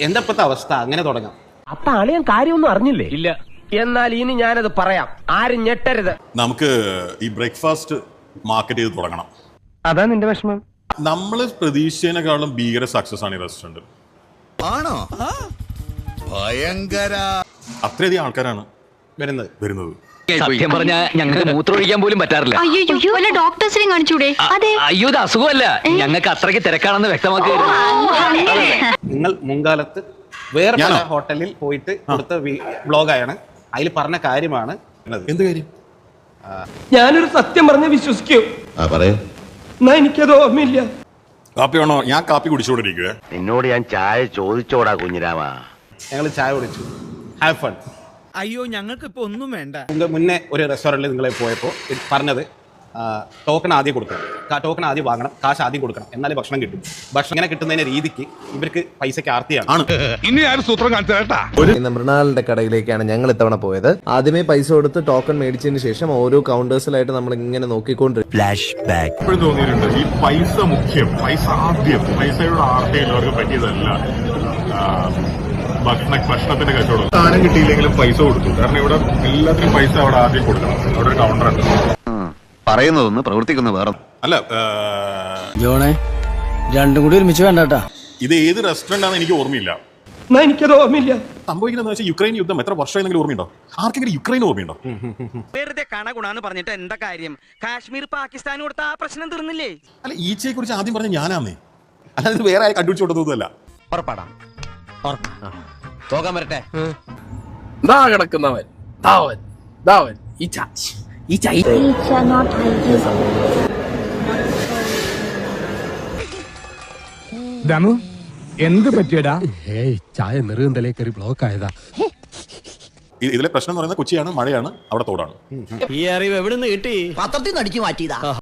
എന്താ ഇപ്പോഴത്തെ അവസ്ഥ? അങ്ങനെ തുടങ്ങാം. അപ്പൊ അളിയൻ കാര്യമൊന്നും അറിഞ്ഞില്ലേ? ഇല്ല. എന്നാൽ ഇനി ഞാനത് പറയാം, ആരും ഞെട്ടരുത്. നമുക്ക് ഈ ബ്രേക്ക്ഫാസ്റ്റ് മാർക്കറ്റ് ചെയ്ത് തുടങ്ങണം. അതാ നിന്റെ വിഷമം? നമ്മൾ പ്രതീക്ഷിച്ചതിനേക്കാളും ഭീകര സക്സസ് ആണ് ഈ റെസ്റ്റോറന്റ്. ആണോ? ഭയങ്കര. അത്രയധികം ആൾക്കാരാണ് വരുന്നത്. സത്യം പറഞ്ഞാൽ ഞങ്ങൾക്ക് മൂത്രമൊഴിക്കാൻ പോലും പറ്റാറില്ല. അയ്യോ, വല്ല ഡോക്ടേഴ്സിനെയും കാണിച്ചൂടെ? അയ്യോ, ഇത് അസുഖമല്ല, ഞങ്ങൾക്ക് അത്രയ്ക്ക് തിരക്കാണെന്ന് വ്യക്തമാക്കുക. നിങ്ങൾ മുൻകാലത്ത് വേറെ പല ഹോട്ടലിൽ പോയിട്ട് കൊടുത്ത ബ്ലോഗാണ്. അതിൽ പറഞ്ഞ കാര്യമാണ്. എന്ത് കാര്യം? ഞാനൊരു സത്യം പറഞ്ഞ് വിശ്വസിക്കൂ. എന്നാ എനിക്കത് ഓർമ്മയില്ല. കാപ്പി വേണോ? ഞാൻ കാപ്പി കുടിച്ചോണ്ടിരിക്കുവേ. നിന്നോട് ഞാൻ ചായ ചോദിച്ചോടാ കുഞ്ഞിരാമ. ഞങ്ങൾ ചായ കുടിച്ചു. Have fun. അയ്യോ, ഞങ്ങൾക്ക് ഇപ്പൊ ഒന്നും വേണ്ട. മുന്നേ ഒരു റെസ്റ്റോറൻറ്റിൽ നിങ്ങളെ പോയപ്പോൾ പറഞ്ഞത് ടോക്കൺ ആദ്യം കൊടുക്കണം, ടോക്കൺ ആദ്യം വാങ്ങണം, കാശ് ആദ്യം കൊടുക്കണം, എന്നാലേ ഭക്ഷണം കിട്ടും. ഭക്ഷണം ഇങ്ങനെ കിട്ടുന്നതിന്റെ രീതിക്ക് ഇവർക്ക് പൈസക്ക് ആർത്തിയാണ്. ഇനി ആരും സൂത്രം കാണിച്ചാ. മൃണാളിന്റെ കടയിലേക്കാണ് ഞങ്ങൾ ഇത്തവണ പോയത്. ആദ്യമേ പൈസ കൊടുത്ത് ടോക്കൺ മേടിച്ചതിന് ശേഷം ഓരോ കൗണ്ടേഴ്സിലായിട്ട് നമ്മൾ ഇങ്ങനെ നോക്കിക്കൊണ്ടിരിക്കും. Flash back. എപ്പോഴും തോന്നിയിട്ടുണ്ട് ഈ പൈസ മുഖ്യം, പൈസ ആദ്യം, പൈസയുടെ ആർത്തിയിൽ അവർക്ക് പറ്റിയതല്ല ഭക്ഷണത്തിന്റെ കച്ചവടം. സാധനം കിട്ടിയില്ലെങ്കിലും പൈസ കൊടുത്തു. കാരണം ഇവിടെ എല്ലാത്തിനും പൈസ അവിടെ ആദ്യം കൊടുക്കണം. അവിടെ ഒരു കൗണ്ടർ ഉണ്ട്. പറയുന്നതൊന്ന് പ്രവർത്തിക്കുന്ന വേറെ. അല്ല ജോണേ, രണ്ടും കൂടി ഒരുമിച്ച് വേണ്ടാ. ഇത് ഏത് റെസ്റ്റോറന്റ് ആണെന്ന് എനിക്ക് ഓർമ്മയില്ല. എന്നാ എനിക്കത് ഓർമ്മയില്ല. സംഭവിക്കുന്നത് വെച്ചാൽ യുക്രൈൻ യുദ്ധം എത്ര വർഷമായെങ്കിലും ഓർമ്മയുണ്ടോ? ആർക്കെങ്കിലും യുക്രൈൻ ഓർമ്മയുണ്ടോ? വെറുതെ കണഗുണാന്ന് പറഞ്ഞിട്ട് എന്താ കാര്യം? കാശ്മീർ പാകിസ്ഥാൻ കൊടുത്ത ആ പ്രശ്നം തീർന്നില്ലേ? അല്ല, ഈച്ചയെ കുറിച്ച് ആദ്യം പറഞ്ഞ ഞാനാന്നേ, അല്ലാതെ വേറെ ആരും കണ്ടുപിടിച്ചു കൊടുത്തതല്ല. ഉറപ്പാടാം. പോകാൻ വരട്ടെ. കിടക്കുന്നവൻ ദമു, എന്ത് പറ്റിയടാ? ചായ നെറുകന്തലേ കയറി ബ്ലോക്ക് ആയതാ. ഇതിലെ പ്രശ്നം എന്ന് പറയുന്നത് കൊച്ചിയാണ്, മഴയാണ്, അവിടെ തോടാണ്. ഈ അറിവ് എവിടുന്ന് കിട്ടി? പത്രത്തിൽ നിന്ന് അടിച്ചു മാറ്റിയതാ.